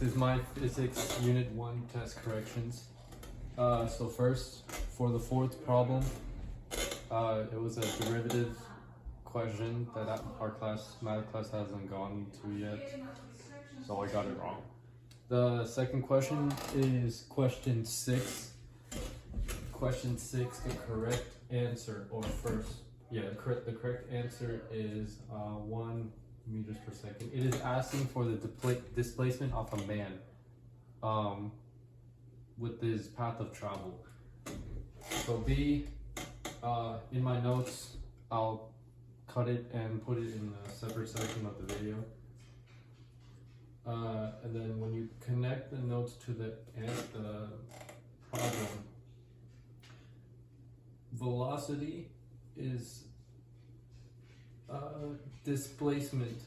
This is my physics unit 1 test corrections. So first, for the fourth problem, it was a derivative question that our math class hasn't gone to yet, so I got it wrong. The second question is question 6. Question 6, the correct answer, or the correct answer is 1 meters per second. It is asking for the displacement of a man with his path of travel. So B, in my notes, I'll cut it and put it in a separate section of the video. And then when you connect the notes to the problem, velocity is displacement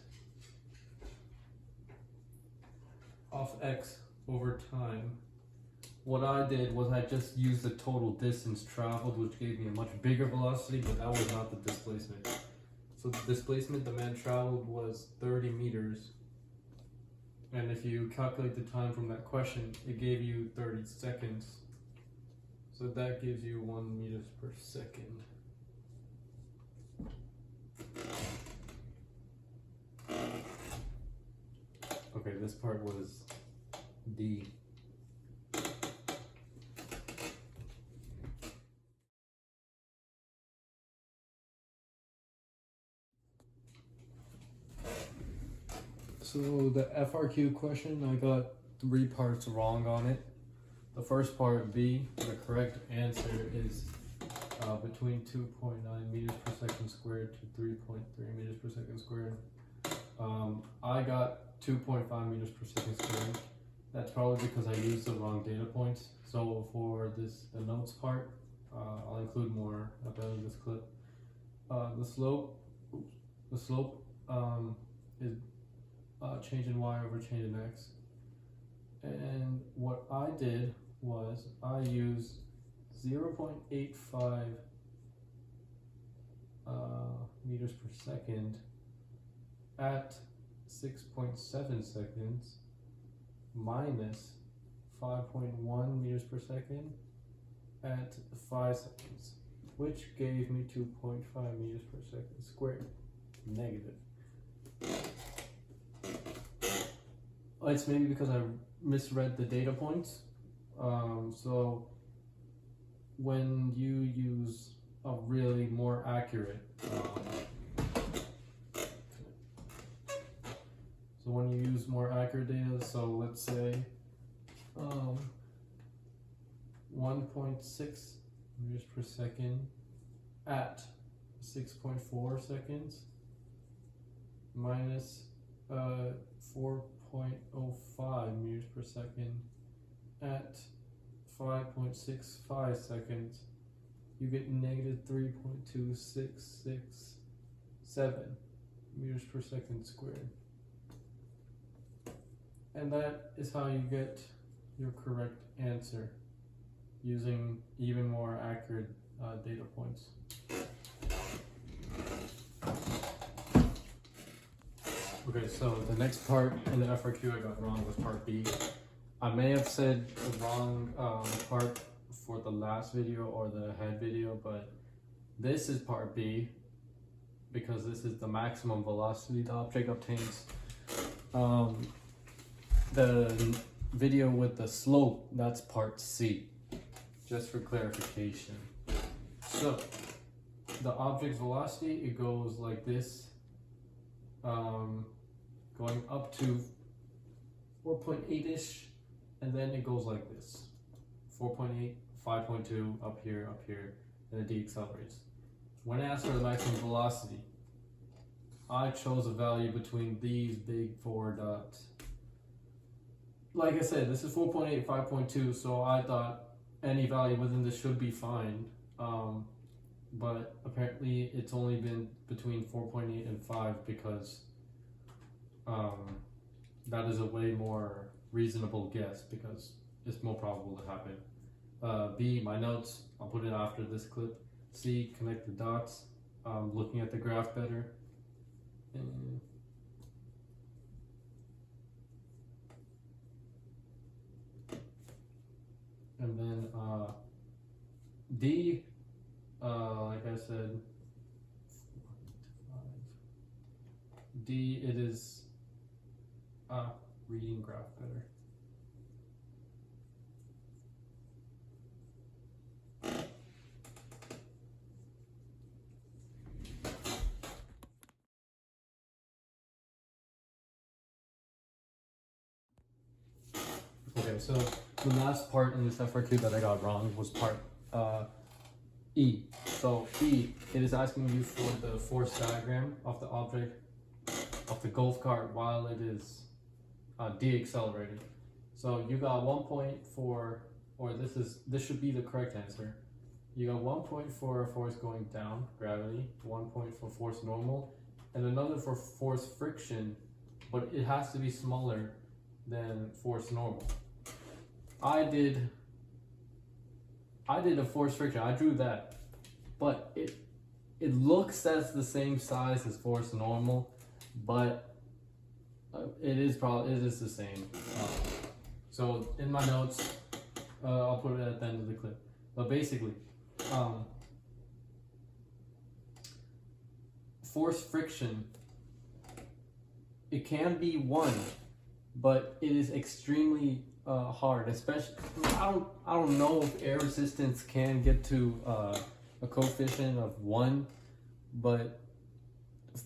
of x over time. What I did was I just used the total distance traveled, which gave me a much bigger velocity, but that was not the displacement. So the displacement the man traveled was 30 meters. And if you calculate the time from that question, it gave you 30 seconds. So that gives you 1 meters per second. Okay, this part was D. So the FRQ question, I got 3 parts wrong on it. The first part, B, the correct answer is between 2.9 meters per second squared to 3.3 meters per second squared. I got 2.5 meters per second squared. That's probably because I used the wrong data points. So for the notes part, I'll include more at the end of this clip. The slope is change in y over change in x. And what I did was I used 0.85 meters per second at 6.7 seconds minus 5.1 meters per second at 5 seconds, which gave me 2.5 meters per second squared, negative. It's maybe because I misread the data points. So when you use a really more accurate, data, so let's say 1.6 meters per second at 6.4 seconds minus 4.05 meters per second at 5.65 seconds, you get negative 3.2667 meters per second squared. And that is how you get your correct answer using even more accurate data points. Okay, so the next part in the FRQ I got wrong was part B. I may have said the wrong part for the last video or the head video, but this is part B because this is the maximum velocity the object obtains. The video with the slope, that's part C, just for clarification. So the object's velocity, it goes like this, going up to 4.8-ish, and then it goes like this, 4.8, 5.2, up here, and it deaccelerates. When asked for the maximum velocity, I chose a value between these big 4 dots. Like I said, this is 4.8, 5.2, so I thought any value within this should be fine. But apparently it's only been between 4.8 and 5 because that is a way more reasonable guess because it's more probable to happen. B, my notes, I'll put it after this clip. C, connect the dots, looking at the graph better. And D, like I said, D, it is reading graph better. Okay, so the last part in this FRQ that I got wrong was part E. So E, it is asking you for the force diagram of the object of the golf cart while it is deaccelerating. So you got 1 point for, or this should be the correct answer. You got 1 point for force going down, gravity, 1 point for force normal, and another for force friction, but it has to be smaller than force normal. I did a force friction. I drew that, but it looks as the same size as force normal, but it is the same. So in my notes, I'll put it at the end of the clip. But basically, force friction, it can be 1, but it is extremely hard, especially I don't know if air resistance can get to a coefficient of 1, but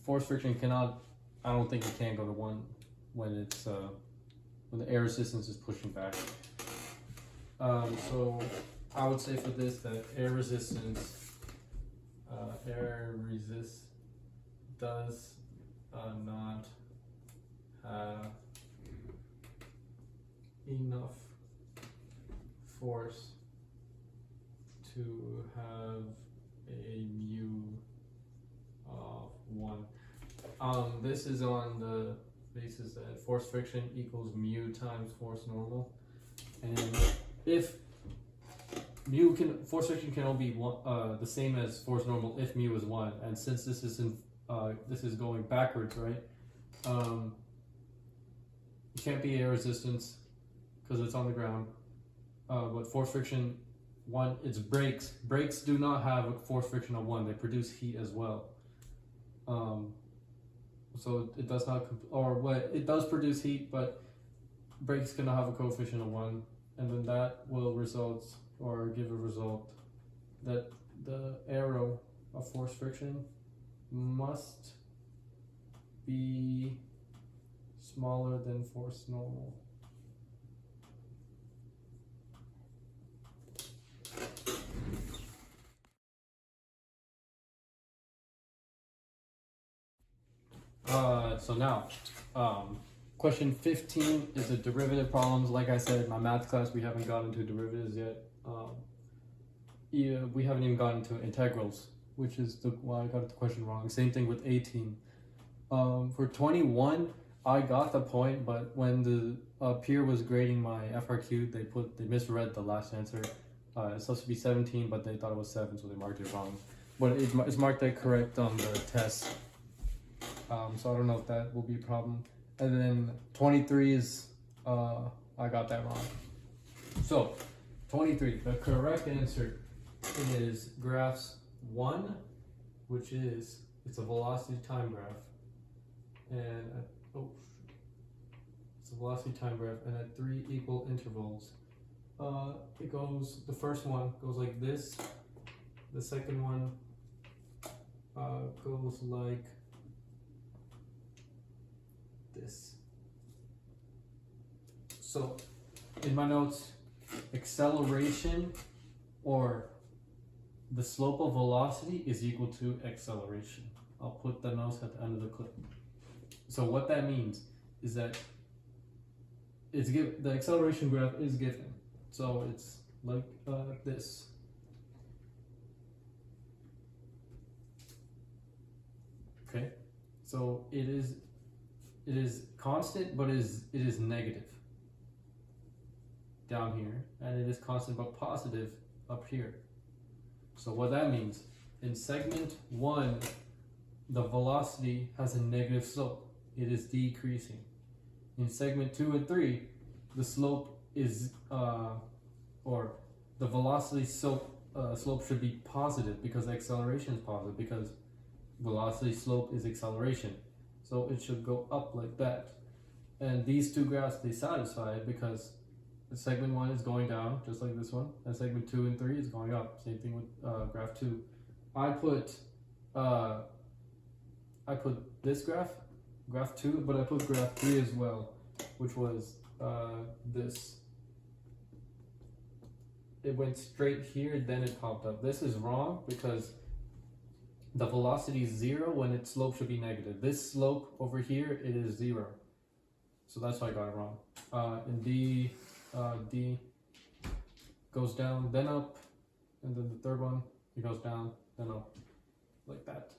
force friction cannot. I don't think it can go to 1 when it's when the air resistance is pushing back. So I would say for this that air resist does not have enough force to have a mu of 1. This is on the basis that force friction equals mu times force normal, and if force friction can only be the same as force normal if mu is 1, and since this is going backwards, right? It can't be air resistance because it's on the ground. But force friction 1, it's brakes. Brakes do not have a force friction of 1. They produce heat as well. So it does not, it does produce heat, but brakes cannot have a coefficient of 1, and then that will result or give a result that the arrow of force friction must be smaller than force normal. So now, question 15 is the derivative problems. Like I said, in my math class, we haven't gotten to derivatives yet. We haven't even gotten to integrals, which is why I got the question wrong. Same thing with 18. For 21, I got the point, but when the peer was grading my FRQ, they misread the last answer. It's supposed to be 17, but they thought it was 7, so they marked it wrong. But it's marked that correct on the test. So I don't know if that will be a problem. And then 23 is, I got that wrong. So 23, the correct answer is graphs 1, which is, it's a velocity time graph. And, it's a velocity time graph, and at 3 equal intervals. It goes, the first one goes like this. The second one goes like this. So in my notes, acceleration or the slope of velocity is equal to acceleration. I'll put the notes at the end of the clip. So what that means is that the acceleration graph is given. So it's like this. Okay, so it is constant, but it is negative down here, and it is constant but positive up here. So what that means, in segment 1, the velocity has a negative slope. It is decreasing. In segment 2 and 3, the slope is, or the velocity slope slope should be positive because acceleration is positive because velocity slope is acceleration. So it should go up like that. And these two graphs, they satisfy it because segment 1 is going down, just like this one, and segment 2 and 3 is going up. Same thing with graph 2. I put this graph 2, but I put graph 3 as well, which was this. It went straight here, then it popped up. This is wrong because the velocity is 0 when its slope should be negative. This slope over here, it is 0. So that's why I got it wrong. And D goes down, then up, and then the third one, it goes down, then up, like that.